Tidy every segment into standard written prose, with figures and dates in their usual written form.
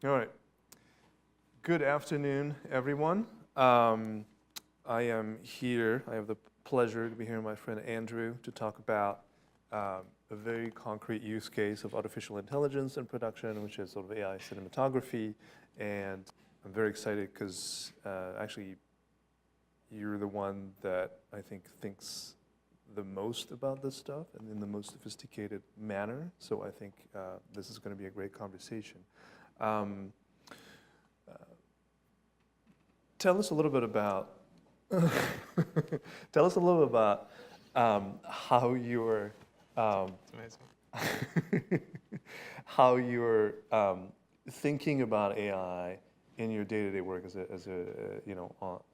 All right. Good afternoon, everyone. I am here. I have the pleasure to be here with my friend Andrew to talk about a very concrete use case of artificial intelligence in production, which is sort of AI cinematography. And I'm very excited because actually you're the one that I think thinks the most about this stuff and in the most sophisticated manner. So I think this is going to be a great conversation. Tell us a little bit about how you're how you're thinking about AI in your day-to-day work as a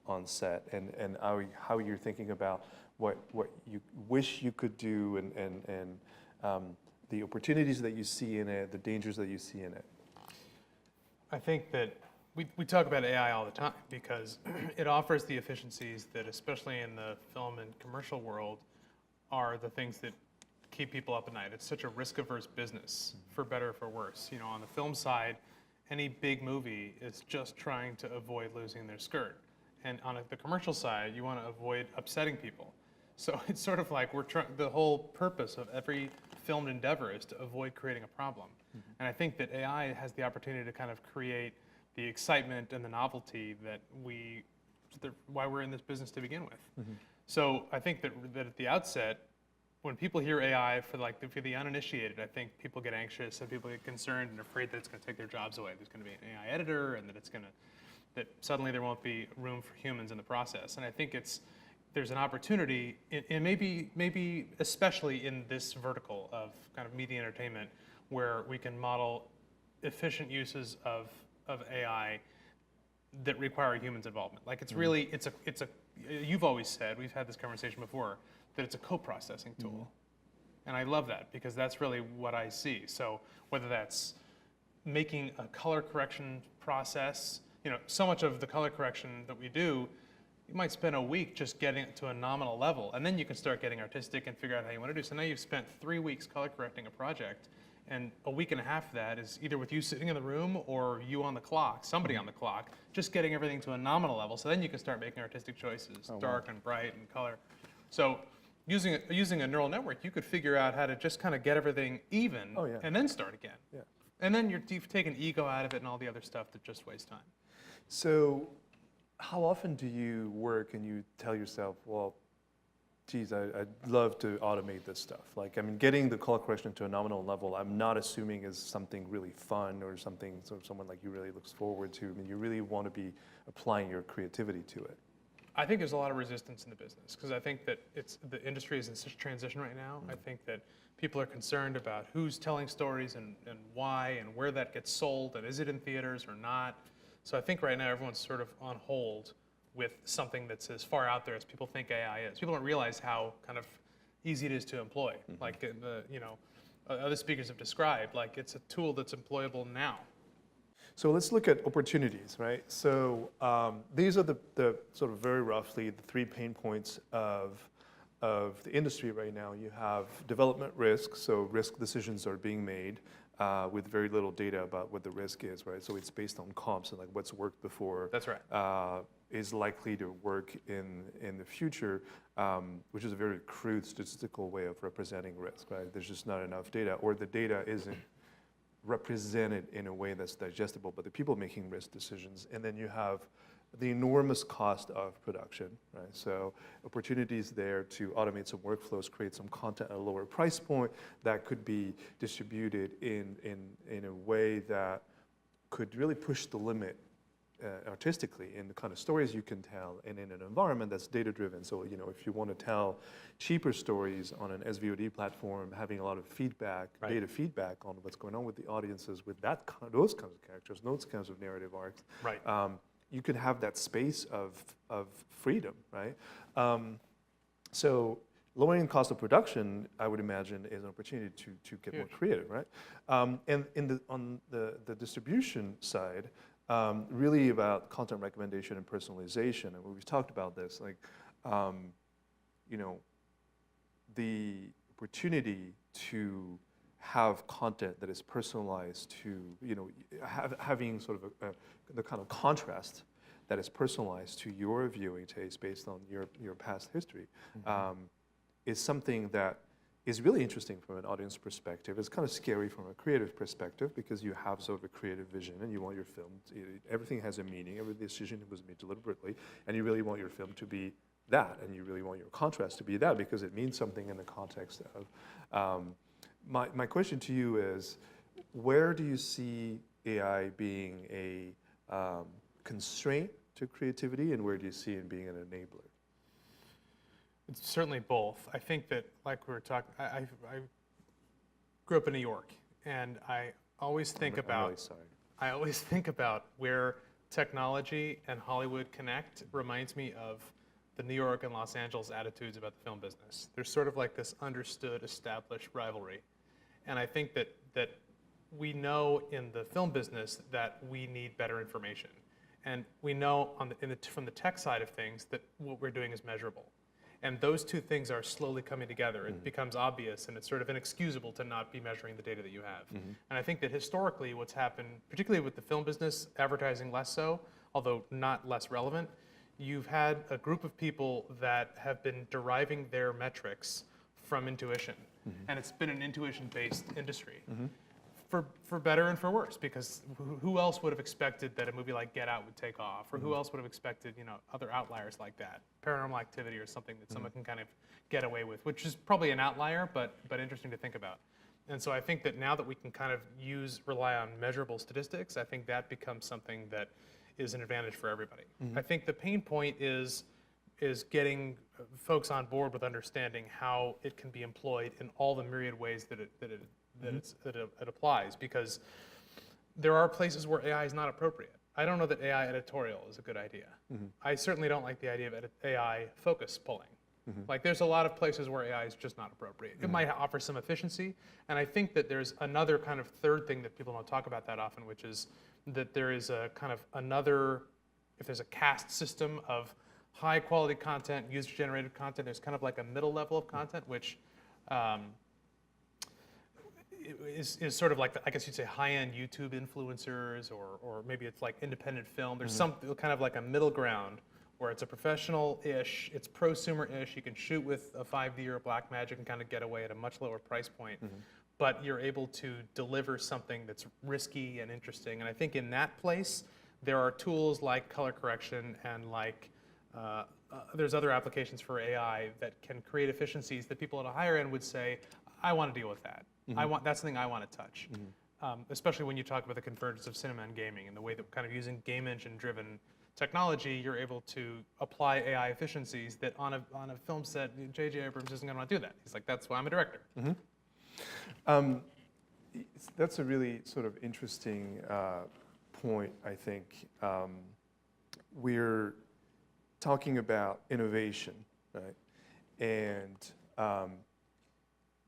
on set, and how you're thinking about what you wish you could do and the opportunities that you see in it, the dangers that you see in it. I think that we talk about AI all the time because it offers the efficiencies that, especially in the film and commercial world, are the things that keep people up at night. It's such a risk-averse business, for better or for worse. You know, on the film side, any big movie is just trying to avoid losing their skirt. And on the commercial side, you want to avoid upsetting people. So it's sort of like the whole purpose of every filmed endeavor is to avoid creating a problem. Mm-hmm. And I think that AI has the opportunity to kind of create the excitement and the novelty that why we're in this business to begin with. Mm-hmm. So I think that at the outset, when people hear AI for the uninitiated, I think people get anxious and people get concerned and afraid that it's going to take their jobs away. There's going to be an AI editor, and that suddenly there won't be room for humans in the process. And I think there's an opportunity, and maybe especially in this vertical of kind of media entertainment, where we can model efficient uses of AI that require humans' involvement. Like it's really, you've always said, we've had this conversation before, that it's a coprocessing tool. Mm-hmm. And I love that because that's really what I see. So whether that's making a color correction process, so much of the color correction that we do, you might spend a week just getting it to a nominal level, and then you can start getting artistic and figure out how you want to do. So now you've spent 3 weeks color correcting a project, and a week and a half of that is either with you sitting in the room or you on the clock, somebody on the clock, just getting everything to a nominal level. So then you can start making artistic choices, dark and bright and color. So using a neural network, you could figure out how to just kind of get everything even and then start again. Yeah. And then you've taken ego out of it and all the other stuff that just wastes time. So how often do you work and you tell yourself, well, geez, I'd love to automate this stuff? Like, I mean, getting the color correction to a nominal level, I'm not assuming is something really fun or something someone like you really looks forward to. I mean, you really want to be applying your creativity to it. I think there's a lot of resistance in the business because I think that the industry is in such transition right now. Mm-hmm. I think that people are concerned about who's telling stories and why and where that gets sold and is it in theaters or not. So I think right now everyone's sort of on hold with something that's as far out there as people think AI is. People don't realize how kind of easy it is to employ. Mm-hmm. Like other speakers have described, like it's a tool that's employable now. So let's look at opportunities, right? So these are the sort of very roughly the 3 pain points of the industry right now. You have development risk, so risk decisions are being made with very little data about what the risk is, right? So it's based on comps and like what's worked before. That's right. Is likely to work in the future, which is a very crude statistical way of representing risk, right? There's just not enough data, or the data isn't represented in a way that's digestible, but the people making risk decisions. And then you have the enormous cost of production, right? So opportunities there to automate some workflows, create some content at a lower price point that could be distributed in a way that could really push the limit artistically in the kind of stories you can tell and in an environment that's data-driven. So, if you want to tell cheaper stories on an SVOD platform, having a lot of feedback, right, data feedback on what's going on with the audiences with those kinds of characters, those kinds of narrative arcs, right. You can have that space of freedom, right? So lowering cost of production, I would imagine, is an opportunity to get more creative, right? And on the distribution side, really about content recommendation and personalization. And we've talked about this, like, the opportunity to have content that is personalized to, having sort of the kind of contrast that is personalized to your viewing taste based on your past history, is something that is really interesting from an audience perspective. It's kind of scary from a creative perspective because you have sort of a creative vision and you want your film, everything has a meaning, every decision was made deliberately, and you really want your film to be that, and you really want your contrast to be that because it means something in the context of. My question to you is, where do you see AI being a constraint to creativity, and where do you see it being an enabler? It's certainly both. I think that, like we were talking, I grew up in New York, and I always think I'm about really sorry. I always think about where technology and Hollywood connect. Reminds me of the New York and Los Angeles attitudes about the film business. There's sort of like this understood, established rivalry, and I think that we know in the film business that we need better information, and we know from the tech side of things that what we're doing is measurable. And those two things are slowly coming together. It becomes obvious, and it's sort of inexcusable to not be measuring the data that you have. And I think that historically what's happened, particularly with the film business, advertising less so, although not less relevant, you've had a group of people that have been deriving their metrics from intuition. And it's been an intuition-based industry. For better and for worse, because who else would have expected that a movie like Get Out would take off, or who else would have expected, other outliers like that, Paranormal Activity or something that someone can kind of get away with, which is probably an outlier, but interesting to think about. And so I think that now that we can kind of rely on measurable statistics, I think that becomes something that is an advantage for everybody. I think the pain point is getting folks on board with understanding how it can be employed in all the myriad ways that it applies, because there are places where AI is not appropriate. I don't know that AI editorial is a good idea. I certainly don't like the idea of AI focus pulling. Like, there's a lot of places where AI is just not appropriate. It might offer some efficiency, and I think that there's another kind of third thing that people don't talk about that often, which is that there is a kind of another, if there's a caste system of high quality content, user-generated content, there's kind of like a middle level of content, which is sort of like, I guess you'd say, high-end YouTube influencers, or maybe it's like independent film. There's some kind of like a middle ground where it's a professional-ish, it's prosumer-ish, you can shoot with a 5D or a Blackmagic and kind of get away at a much lower price point, but you're able to deliver something that's risky and interesting. And I think in that place, there are tools like color correction and like, there's other applications for AI that can create efficiencies that people at a higher end would say, I want to deal with that. That's something I want to touch. Especially when you talk about the convergence of cinema and gaming and the way that kind of using game engine driven technology, you're able to apply AI efficiencies that on a film set, J.J. Abrams isn't going to want to do that. He's like, that's why I'm a director. That's a really sort of interesting point, I think. We're talking about innovation, right? And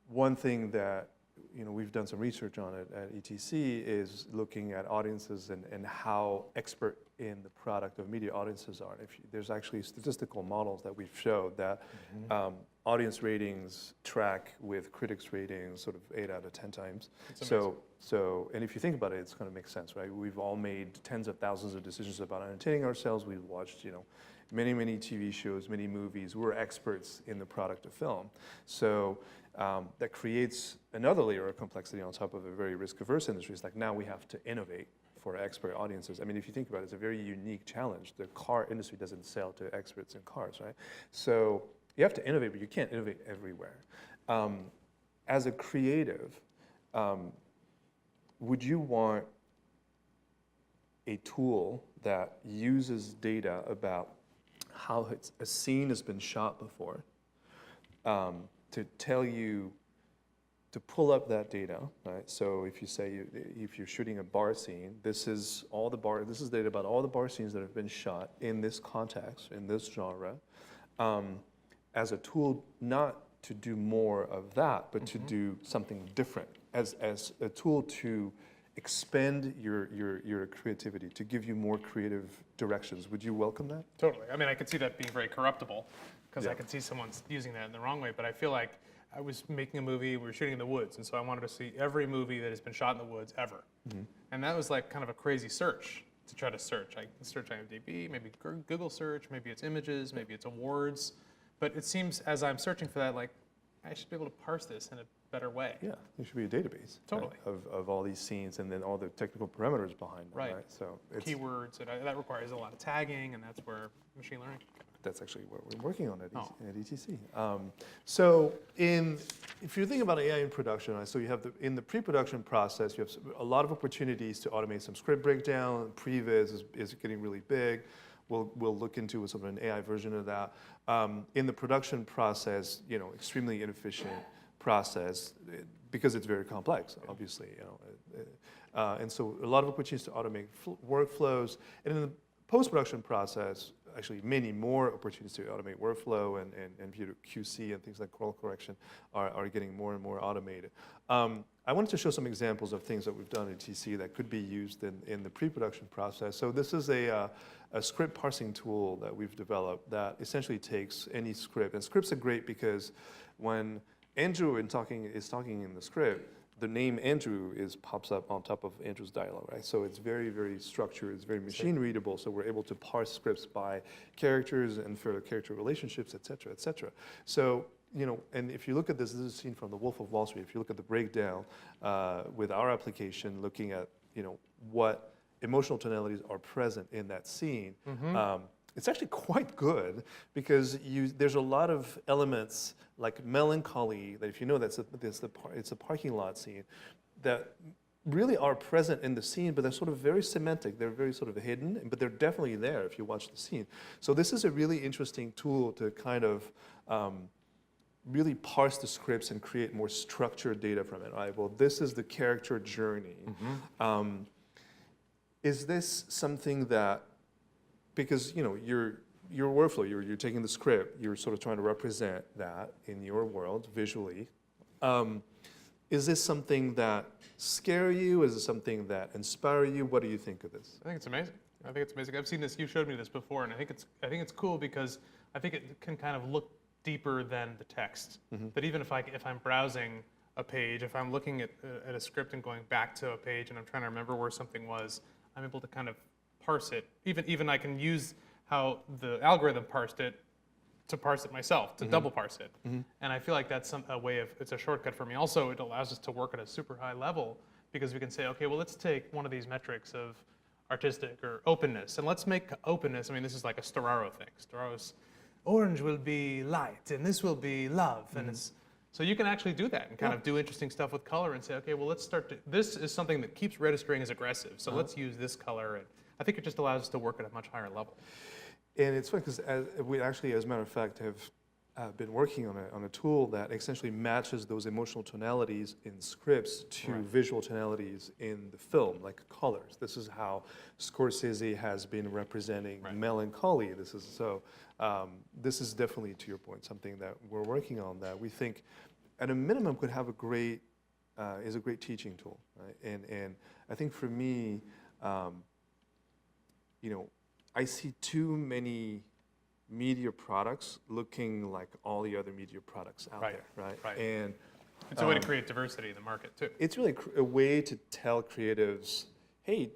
one thing that we've done some research on it at ETC is looking at audiences and how expert in the product of media audiences are. There's actually statistical models that we've showed that audience ratings track with critics ratings sort of 8 out of 10 times. So, and if you think about it, it's going to make sense, right? We've all made tens of thousands of decisions about entertaining ourselves. We've watched, many TV shows, many movies. We're experts in the product of film. So that creates another layer of complexity on top of a very risk-averse industry. It's like, now we have to innovate for expert audiences. I mean, if you think about it, it's a very unique challenge. The car industry doesn't sell to experts in cars, right? So you have to innovate, but you can't innovate everywhere. As a creative, would you want a tool that uses data about how a scene has been shot before to tell you, to pull up that data, right? So if you say, if you're shooting a bar scene, this is data about all the bar scenes that have been shot in this context, in this genre, as a tool not to do more of that, but to do something different, as a tool to expand your creativity, to give you more creative directions. Would you welcome that? Totally. I mean, I could see that being very corruptible, because I could see someone's using that in the wrong way, but I feel like I was making a movie, we were shooting in the woods, and so I wanted to see every movie that has been shot in the woods ever. And that was like kind of a crazy search to try to search. I search IMDb, maybe Google search, maybe it's images, maybe it's awards. But it seems as I'm searching for that, like, I should be able to parse this in a better way. Yeah, there should be a database Totally. of all these scenes and then all the technical parameters behind them, Right. right? So it's, Keywords, that requires a lot of tagging, and that's where machine learning can come in. that's actually what we're working on at, Oh. at ETC. So if you think about AI in production, right, so you have in the pre-production process, you have a lot of opportunities to automate some script breakdown. Previs is getting really big. We'll look into sort of an AI version of that. In the production process, extremely inefficient process because it's very complex, obviously. And so a lot of opportunities to automate workflows. And in the post-production process, actually many more opportunities to automate workflow and QC and things like color correction are getting more and more automated. I wanted to show some examples of things that we've done at TC that could be used in the pre-production process. So this is a script parsing tool that we've developed that essentially takes any script. And scripts are great because when Andrew is talking in the script, the name Andrew pops up on top of Andrew's dialogue, right? So it's very, very structured, it's very machine readable, so we're able to parse scripts by characters and for character relationships, et cetera, et cetera. So, and if you look at this is a scene from The Wolf of Wall Street. If you look at the breakdown with our application, looking at, what emotional tonalities are present in that scene, it's actually quite good because there's a lot of elements like melancholy that if you know it's a parking lot scene that really are present in the scene, but they're sort of very semantic. They're very sort of hidden, but they're definitely there if you watch the scene. So this is a really interesting tool to kind of really parse the scripts and create more structured data from it. Right? Well, this is the character journey. Is this something that, because your workflow, you're taking the script, you're sort of trying to represent that in your world visually. Is this something that scare you? Is it something that inspire you? What do you think of this? I think it's amazing. I've seen this. You showed me this before, and I think it's cool because I think it can kind of look deeper than the text. That even if I'm browsing a page, if I'm looking at a script and going back to a page, and I'm trying to remember where something was, I'm able to kind of parse it. Even I can use how the algorithm parsed it to parse it myself, to double parse it. And I feel like that's a way of, it's a shortcut for me. Also, it allows us to work at a super high level because we can say, okay, well, let's take one of these metrics of artistic or openness, and let's make openness, this is like a Storaro thing. Storaro's orange will be light, and this will be love. And so you can actually do that and kind of do interesting stuff with color and say, okay, well, let's start this is something that keeps registering as aggressive. So let's use this color. And I think it just allows us to work at a much higher level. And it's funny because we actually, as a matter of fact, have been working on a tool that essentially matches those emotional tonalities in scripts to visual tonalities in the film, like colors. This is how Scorsese has been representing melancholy. This is definitely, to your point, something that we're working on that we think, at a minimum, could have is a great teaching tool. Right? And I think for me, I see too many media products looking like all the other media products out there, right? And it's a way to create diversity in the market too. It's really a way to tell creatives, hey,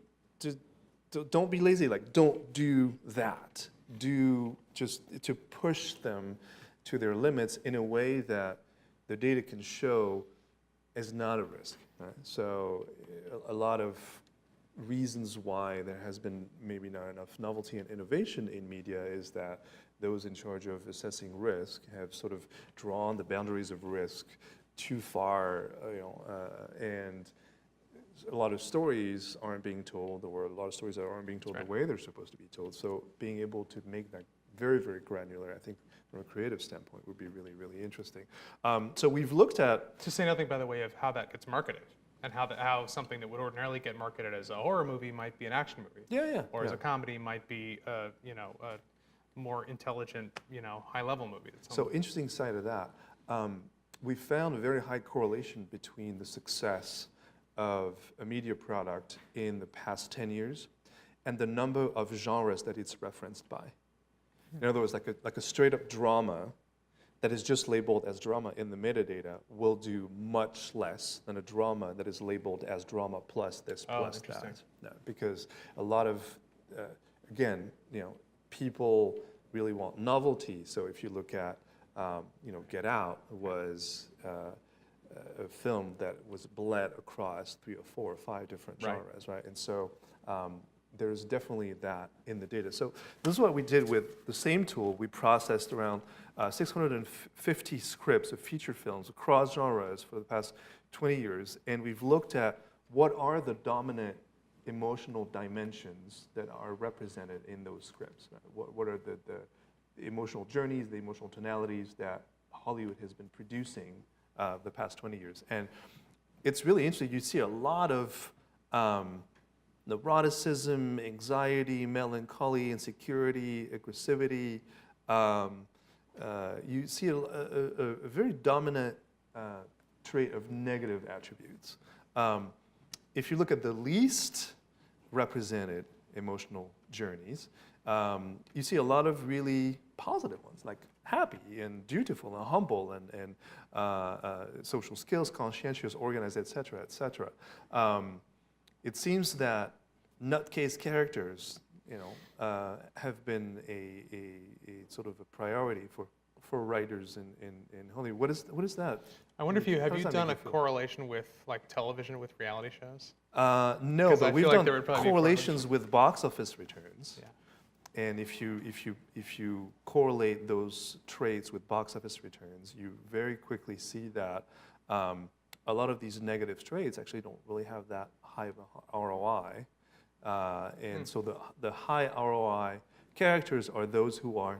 don't be lazy. Like, don't do that. Just to push them to their limits in a way that the data can show is not a risk. Right? So a lot of reasons why there has been maybe not enough novelty and innovation in media is that those in charge of assessing risk have sort of drawn the boundaries of risk too far, and a lot of stories aren't being told, or a lot of stories that aren't being told the way they're supposed to be told. So being able to make that very, very granular, I think from a creative standpoint would be really, really interesting. So we've looked at... To say nothing, by the way, of how that gets marketed. And how something that would ordinarily get marketed as a horror movie might be an action movie. Or as a comedy might be, a more intelligent, high-level movie. So interesting side of that. We found a very high correlation between the success of a media product in the past 10 years and the number of genres that it's referenced by. In other words, like a straight-up drama that is just labeled as drama in the metadata will do much less than a drama that is labeled as drama plus this plus interesting. that. No, because a lot of, again, people really want novelty. So if you look at, Get Out was a film that was bled across 3 or 4 or 5 different genres, right? And so there's definitely that in the data. So this is what we did with the same tool. We processed around 650 scripts of feature films across genres for the past 20 years, and we've looked at what are the dominant emotional dimensions that are represented in those scripts. Right? What are the emotional journeys, the emotional tonalities that Hollywood has been producing the past 20 years. And it's really interesting. You see a lot of neuroticism, anxiety, melancholy, insecurity, aggressivity. You see a very dominant trait of negative attributes. If you look at the least represented emotional journeys, you see a lot of really positive ones, like happy and dutiful and humble and social skills, conscientious, organized, et cetera, et cetera. It seems that nutcase characters, have been a sort of a priority for writers in Hollywood. What is that? I wonder if have you done a feel? correlation with like television with reality shows? No, but we've feel like there done would probably be a correlations with box office returns. Yeah. And if you correlate those traits with box office returns, you very quickly see that a lot of these negative traits actually don't really have that high of a ROI. So the high ROI characters are those who are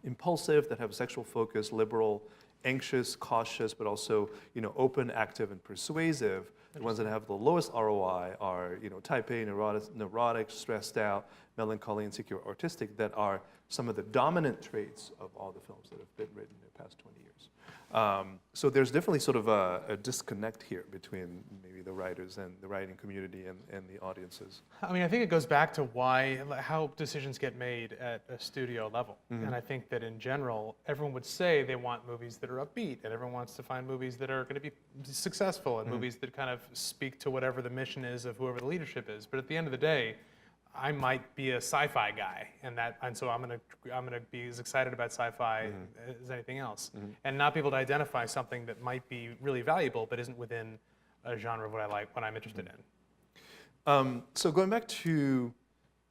impulsive, that have sexual focus, liberal, anxious, cautious, but also open, active, and persuasive. The ones that have the lowest ROI are type A, neurotic, stressed out, melancholy, insecure, artistic, that are some of the dominant traits of all the films that have been written in the past 20 years. So there's definitely sort of a disconnect here between maybe the writers and the writing community and the audiences. I mean, I think it goes back to how decisions get made at a studio level. And I think that in general, everyone would say they want movies that are upbeat, and everyone wants to find movies that are going to be successful, and movies that kind of speak to whatever the mission is of whoever the leadership is. But at the end of the day, I might be a sci-fi guy, and so I'm gonna be as excited about sci-fi as anything else, and not be able to identify something that might be really valuable but isn't within a genre of what I like, what I'm interested in. So going back to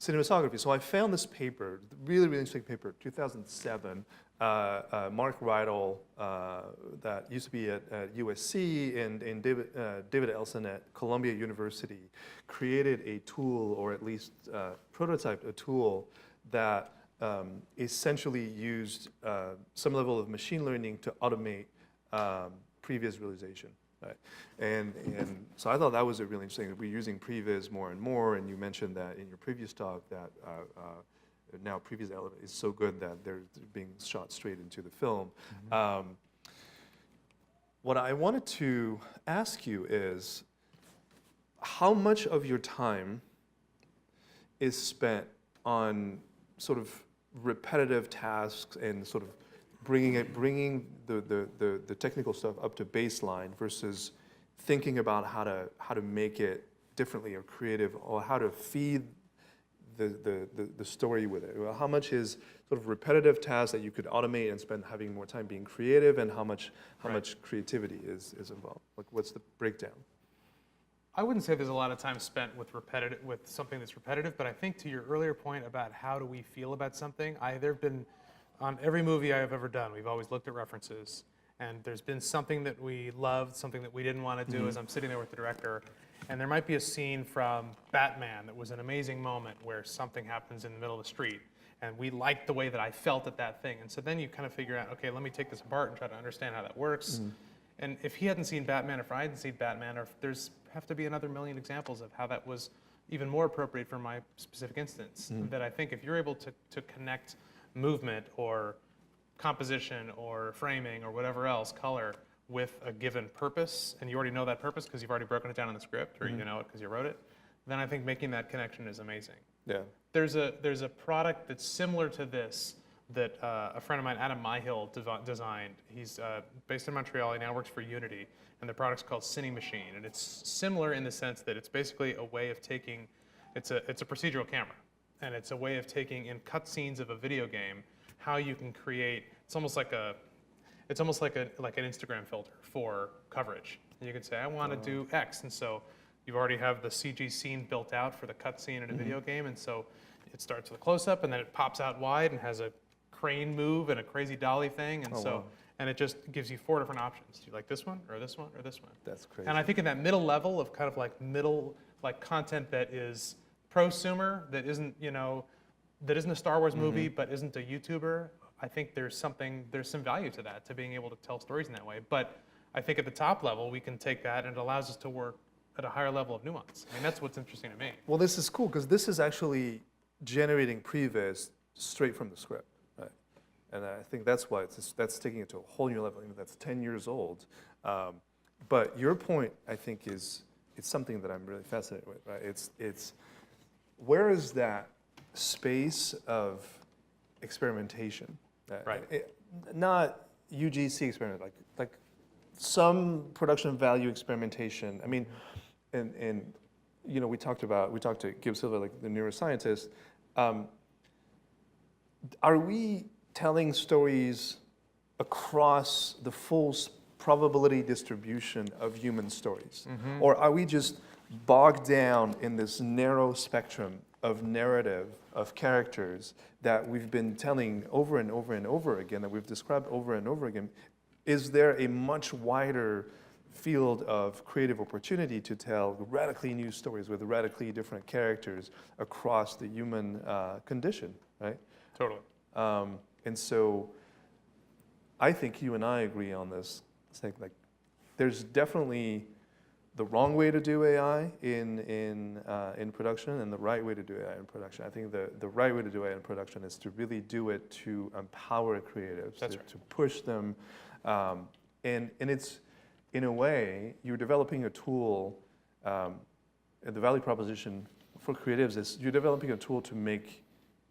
cinematography, so I found this paper, really interesting paper, 2007. Mark Rydell, that used to be at USC, and David Elson at Columbia University, created a tool, or at least prototyped a tool that essentially used some level of machine learning to automate pre-visualization. Right. And so I thought that was a really interesting. We're using previs more and more, and you mentioned that in your previous talk that now previous element is so good that they're being shot straight into the film. What I wanted to ask you is, how much of your time is spent on sort of repetitive tasks and sort of bringing the technical stuff up to baseline versus thinking about how to make it differently or creative, or how to feed the story with it? Well, how much is sort of repetitive tasks that you could automate and spend having more time being creative, and how much creativity is involved? Like, what's the breakdown? I wouldn't say there's a lot of time spent with something that's repetitive, but I think to your earlier point about how do we feel about something, there've been on every movie I have ever done, we've always looked at references, and there's been something that we loved, something that we didn't want to do as I'm sitting there with the director. And there might be a scene from Batman that was an amazing moment where something happens in the middle of the street, and we liked the way that I felt at that thing. And so then you kind of figure out, okay, let me take this apart and try to understand how that works. And if he hadn't seen Batman, or if I hadn't seen Batman, or if there's have to be another million examples of how that was even more appropriate for my specific instance, that I think if you're able to connect movement or composition or framing or whatever else, color, with a given purpose, and you already know that purpose because you've already broken it down in the script, or you know it because you wrote it, then I think making that connection is amazing. Yeah. There's a product that's similar to this, that a friend of mine, Adam Myhill, designed. He's based in Montreal. He now works for Unity, and the product's called Cinematography, and it's similar in the sense that it's basically a way of taking, it's a procedural camera, and it's a way of taking in cutscenes of a video game how you can create. It's almost like an Instagram filter for coverage. And you can say, I want to do X, and so you already have the CG scene built out for the cutscene in a video game, and so it starts with a close-up, and then it pops out wide and has a crane move and a crazy dolly thing, and and it just gives you 4 different options. Do you like this one, or this one, or this one? That's crazy. And I think in that middle level of kind of like content that is prosumer, that isn't, that isn't a Star Wars movie, but isn't a YouTuber, I think there's some value to that, to being able to tell stories in that way. But I think at the top level, we can take that, and it allows us to work at a higher level of nuance. I mean, that's what's interesting to me. Well, this is cool, because this is actually generating previs straight from the script, right? And I think that's why that's taking it to a whole new level. That's 10 years old. But your point, I think, it's something that I'm really fascinated with, right? It's where is that space of experimentation? Right. Not UGC experiment, like some production value experimentation. I mean, and we talked to Gib Silva, like the neuroscientist. Are we telling stories across the full probability distribution of human stories? Or are we just bogged down in this narrow spectrum of narrative, of characters that we've been telling over and over and over again, that we've described over and over again? Is there a much wider field of creative opportunity to tell radically new stories with radically different characters across the human condition, right? Totally. And so I think you and I agree on this. It's like there's definitely the wrong way to do AI in production and the right way to do AI in production. I think the right way to do AI in production is to really do it to empower creatives, to push them. And it's, in a way, you're developing a tool, and the value proposition for creatives is you're developing a tool to make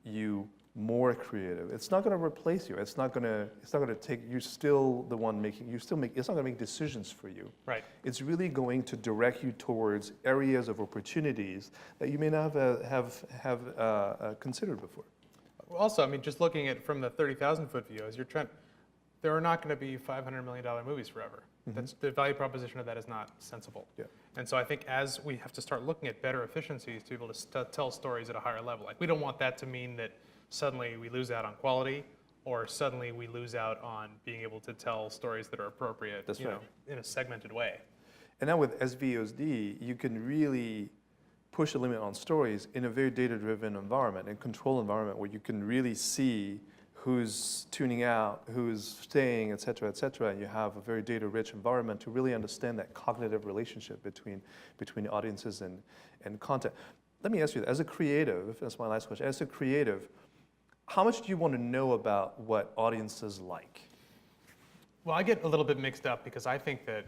you more creative. It's not going to replace you. It's not going to take, you're still the one making, it's not going to make decisions for you. Right. It's really going to direct you towards areas of opportunities that you may not have considered before. Also, I mean, just looking at from the 30,000-foot view, there are not going to be $500 million movies forever. That's, the value proposition of that is not sensible. Yeah. And so I think as we have to start looking at better efficiencies to be able to tell stories at a higher level, like we don't want that to mean that suddenly we lose out on quality, or suddenly we lose out on being able to tell stories that are appropriate, in a segmented way. And now with SVOD, you can really push the limit on stories in a very data-driven environment and control environment where you can really see who's tuning out, who's staying, et cetera, and you have a very data-rich environment to really understand that cognitive relationship between audiences and content. Let me ask you, as a creative, that's my last question, as a creative, how much do you want to know about what audiences like? Well, I get a little bit mixed up because I think that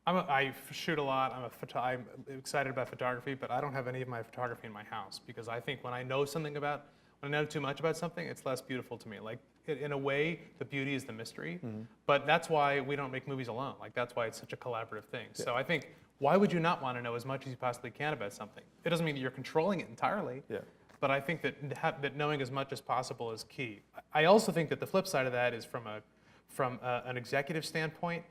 I shoot a lot. I'm excited about photography, but I don't have any of my photography in my house because I think when I know too much about something, it's less beautiful to me. Like, in a way, the beauty is the mystery, but that's why we don't make movies alone. Like, that's why it's such a collaborative thing. Yeah. So I think, why would you not want to know as much as you possibly can about something? It doesn't mean that you're controlling it entirely, but I think that knowing as much as possible is key. I also think that the flip side of that is from an executive standpoint,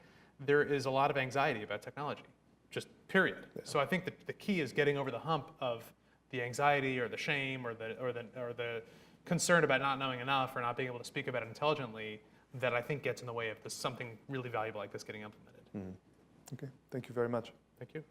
there is a lot of anxiety about technology, just period. Yeah. So I think that the key is getting over the hump of the anxiety or the shame or the concern about not knowing enough or not being able to speak about it intelligently that I think gets in the way of something really valuable like this getting implemented. Okay, thank you very much. Thank you.